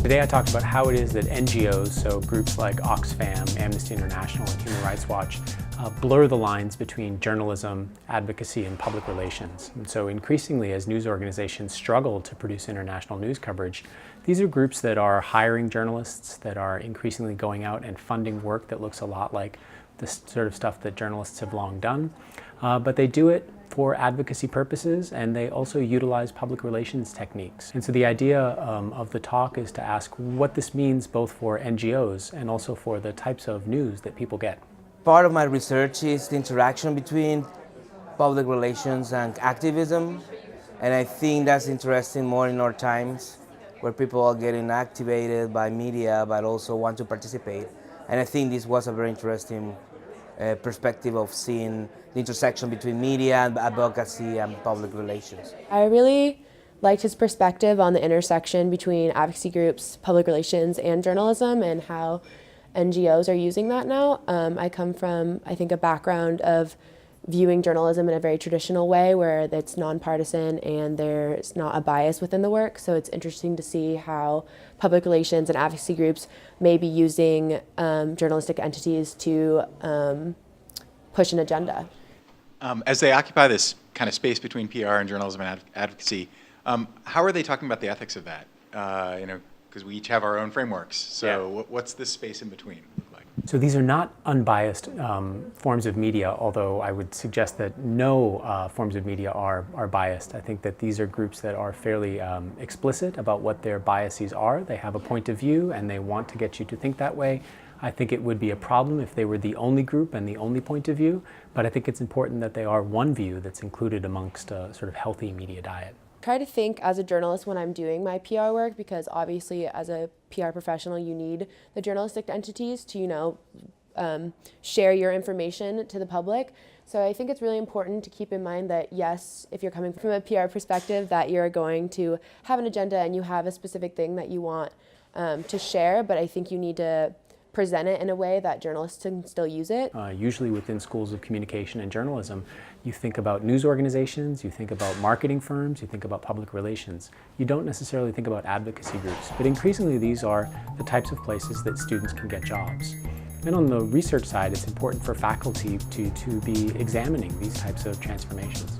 Today I talked about how it is that NGOs, so groups like Oxfam, Amnesty International, and Human Rights Watch, blur the lines between journalism, advocacy, and public relations. And so increasingly, as news organizations struggle to produce international news coverage, these are groups that are hiring journalists, that are increasingly going out and funding work that looks a lot like the sort of stuff that journalists have long done. But they do it for advocacy purposes, and they also utilize public relations techniques. And so the idea of the talk is to ask what this means both for NGOs and also for the types of news that people get. Part of my research is the interaction between public relations and activism, and I think that's interesting more in our times where people are getting activated by media but also want to participate. And I think this was a very interesting perspective of seeing the intersection between media and advocacy and public relations. I really liked his perspective on the intersection between advocacy groups, public relations, and journalism, and how NGOs are using that now. I come from, I think, a background of viewing journalism in a very traditional way where it's nonpartisan and there's not a bias within the work. So it's interesting to see how public relations and advocacy groups may be using journalistic entities to push an agenda. As they occupy this kind of space between PR and journalism and advocacy, how are they talking about the ethics of that? Because we each have our own frameworks. So yeah. What's this space in between look like? So these are not unbiased forms of media, although I would suggest that no forms of media are biased. I think that these are groups that are fairly explicit about what their biases are. They have a point of view and they want to get you to think that way. I think it would be a problem if they were the only group and the only point of view, but I think it's important that they are one view that's included amongst a sort of healthy media diet. Try to think as a journalist when I'm doing my PR work, because obviously as a PR professional you need the journalistic entities to share your information to the public. So I think it's really important to keep in mind that yes, if you're coming from a PR perspective, that you're going to have an agenda and you have a specific thing that you want to share, but I think you need to present it in a way that journalists can still use it. Usually within schools of communication and journalism, you think about news organizations, you think about marketing firms, you think about public relations. You don't necessarily think about advocacy groups, but increasingly these are the types of places that students can get jobs. And on the research side, it's important for faculty to be examining these types of transformations.